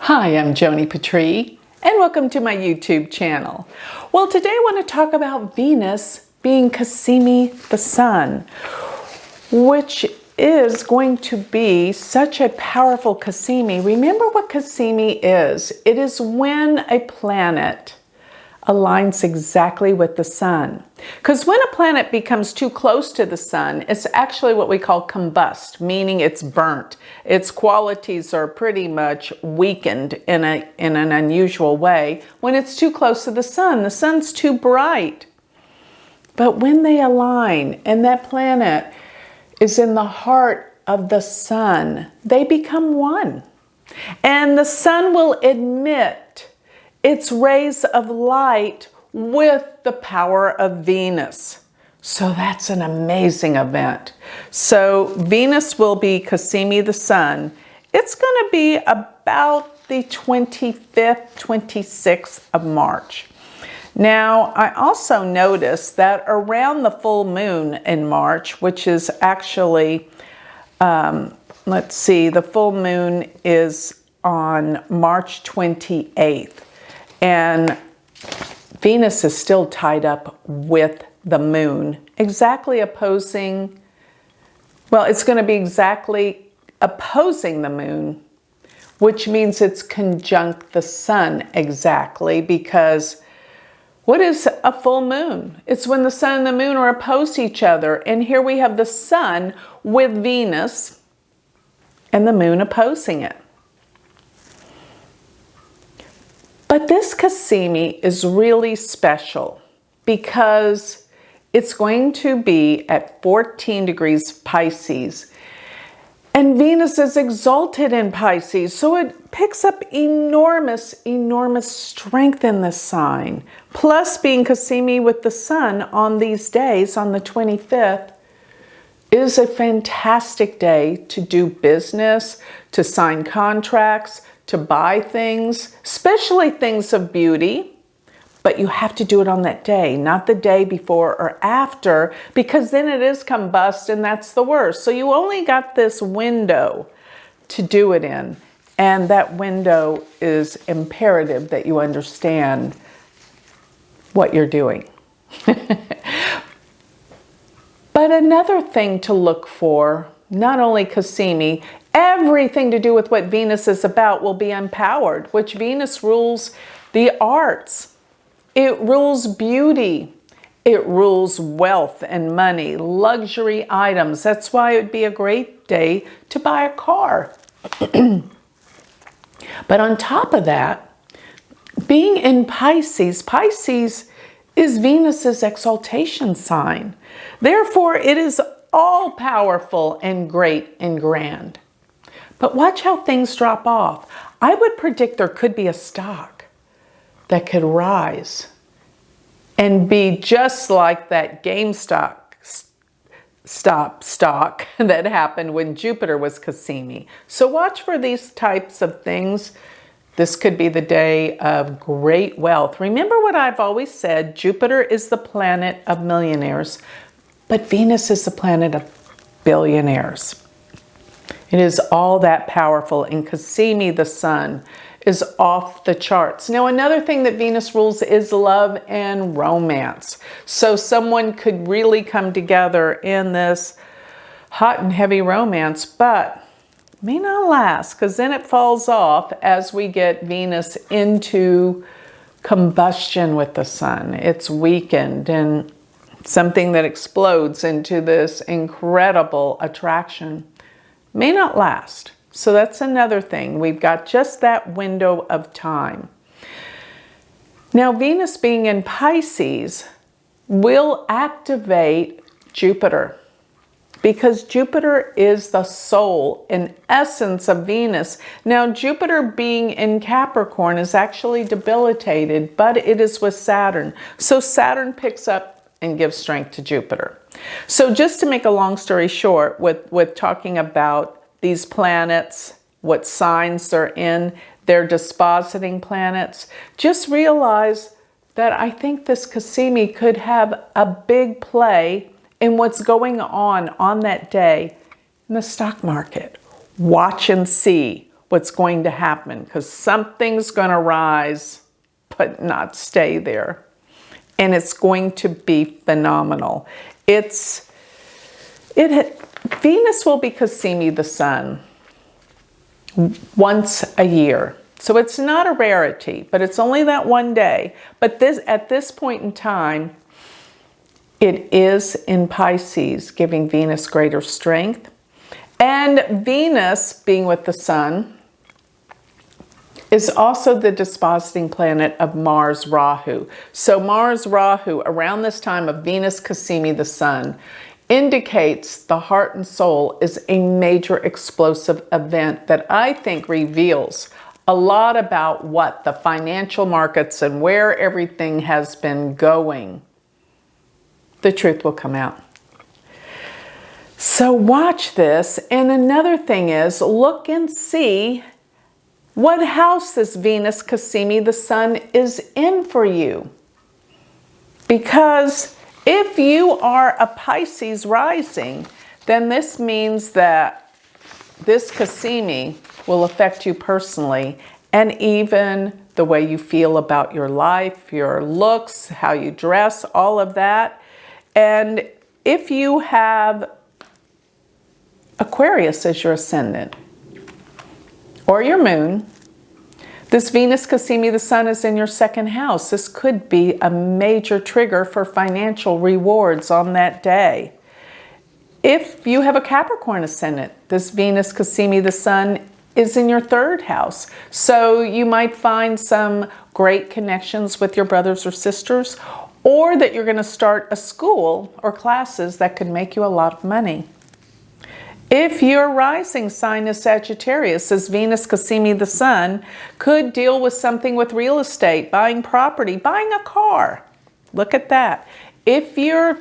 Hi, I'm Joni Patry, and welcome to my YouTube channel. Well, today I want to talk about Venus being Cazimi the Sun, which is going to be such a powerful Cazimi. Remember what Cazimi is. It is when a planet aligns exactly with the sun. Because when a planet becomes too close to the sun, it's actually what we call combust, meaning it's burnt. Its qualities are pretty much weakened in an unusual way. When it's too close to the sun's too bright. But when they align and that planet is in the heart of the sun, they become one. And the sun will emit its rays of light with the power of Venus. So that's an amazing event. So Venus will be Cazimi the Sun. It's going to be about the 25th, 26th of March. Now, I also noticed that around the full moon in March, which is actually, let's see, the full moon is on March 28th. And Venus is still tied up with the moon, exactly opposing, well, it's going to be exactly opposing the moon, which means it's conjunct the sun exactly, because what is a full moon? It's when the sun and the moon are opposed to each other. And here we have the sun with Venus and the moon opposing it. But this Cazimi is really special because it's going to be at 14 degrees Pisces. And Venus is exalted in Pisces, so it picks up enormous strength in this sign. Plus being Cazimi with the sun on these days, on the 25th, is a fantastic day to do business, to sign contracts, to buy things, especially things of beauty, but you have to do it on that day, not the day before or after, because then it is combust and that's the worst. So you only got this window to do it in, and that window is imperative that you understand what you're doing. But another thing to look for, not only Cazimi, everything to do with what Venus is about will be empowered, which Venus rules the arts. It rules beauty. It rules wealth and money, luxury items. That's why it would be a great day to buy a car. But on top of that, being in Pisces, Pisces is Venus's exaltation sign. Therefore, it is all powerful and great and grand. But watch how things drop off. I would predict there could be a stock that could rise and be just like that GameStop stock that happened when Jupiter was Cazimi. So watch for these types of things. This could be the day of great wealth. Remember what I've always said, Jupiter is the planet of millionaires, but Venus is the planet of billionaires. It is all that powerful, and Cazimi the Sun is off the charts. Now, another thing that Venus rules is love and romance. So someone could really come together in this hot and heavy romance, but may not last, because then it falls off as we get Venus into combustion with the sun. It's weakened and something that explodes into this incredible attraction. May not last. So that's another thing. We've got just that window of time. Now, Venus being in Pisces will activate Jupiter, because Jupiter is the soul and essence of Venus. Now, Jupiter being in Capricorn is actually debilitated, but it is with Saturn. So Saturn picks up and gives strength to Jupiter. So just to make a long story short, with talking about these planets, what signs they're in, they're dispositing planets, just realize that I think this Cazimi could have a big play in what's going on that day in the stock market. Watch and see what's going to happen, because something's going to rise but not stay there. And it's going to be phenomenal. Venus will be Cazimi the sun once a year. So it's not a rarity, but it's only that one day. But at this point in time, it is in Pisces, giving Venus greater strength. And Venus, being with the sun, is also the dispositing planet of Mars Rahu. So Mars Rahu, around this time of Venus Cazimi the sun, indicates the heart and soul is a major explosive event that I think reveals a lot about what the financial markets and where everything has been going. The truth will come out. So watch this. And another thing is, look and see what house this Venus Cazimi the sun is in for you. Because if you are a Pisces rising, then this means that this Cazimi will affect you personally, and even the way you feel about your life, your looks, how you dress, all of that. And if you have Aquarius as your ascendant or your moon, this Venus Cazimi the sun is in your second house. This could be a major trigger for financial rewards on that day. If you have a Capricorn ascendant, this Venus Cazimi the sun is in your third house. So you might find some great connections with your brothers or sisters, or that you're going to start a school or classes that could make you a lot of money. If your rising sign is Sagittarius, as Venus Cazimi the sun could deal with something with real estate, buying property, buying a car. Look at that. If your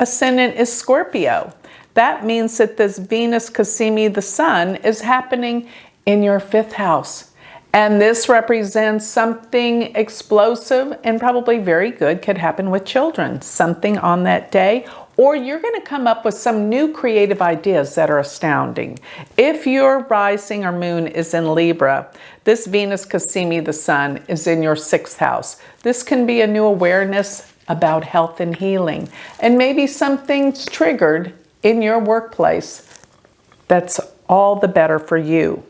ascendant is Scorpio, that means that this Venus Cazimi the sun is happening in your fifth house. And this represents something explosive and probably very good could happen with children, something on that day. Or you're going to come up with some new creative ideas that are astounding. If your rising or moon is in Libra, this Venus Cazimi the sun is in your sixth house. This can be a new awareness about health and healing. And maybe something's triggered in your workplace that's all the better for you.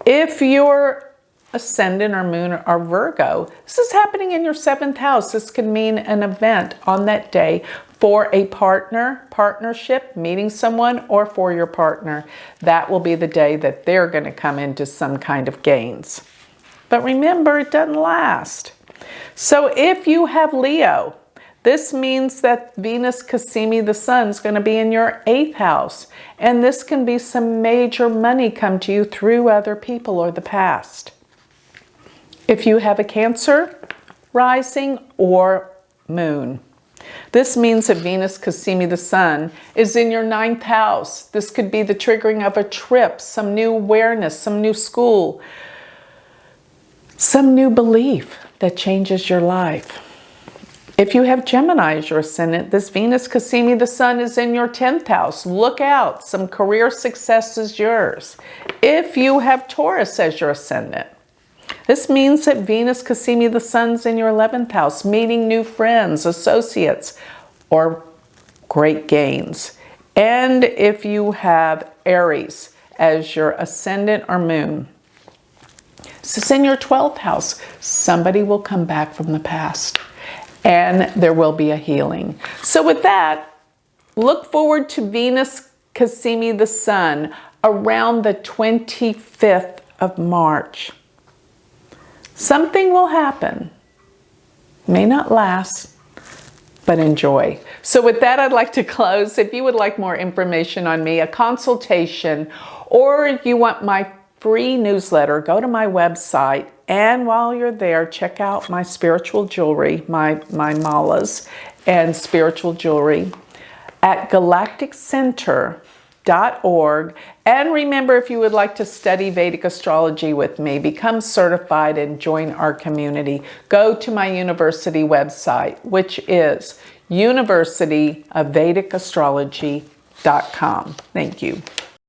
If your ascendant or moon are Virgo, this is happening in your seventh house. This could mean an event on that day for a partnership, meeting someone, or for your partner. That will be the day that they're going to come into some kind of gains. But remember, it doesn't last. So if you have Leo, this means that Venus Cazimi the sun is going to be in your eighth house. And this can be some major money come to you through other people or the past. If you have a Cancer rising or moon, this means that Venus Cazimi the sun is in your ninth house. This could be the triggering of a trip, some new awareness, some new school, some new belief that changes your life. If you have Gemini as your ascendant, this Venus Cazimi the sun is in your 10th house. Look out, some career success is yours. If you have Taurus as your ascendant, this means that Venus Cazimi the sun's in your 11th house, meeting new friends, associates, or great gains. And if you have Aries as your ascendant or moon, this is in your 12th house. Somebody will come back from the past and there will be a healing. So with that, look forward to Venus Cazimi the sun around the 25th of March. Something will happen. May not last, but enjoy. So with that, I'd like to close. If you would like more information on me, a consultation, or you want my free newsletter, go to my website. And while you're there, check out my spiritual jewelry, my malas and spiritual jewelry at galacticcenter.org. And remember, if you would like to study Vedic astrology with me, become certified and join our community, go to my university website, which is universityofvedicastrology.com. Thank you.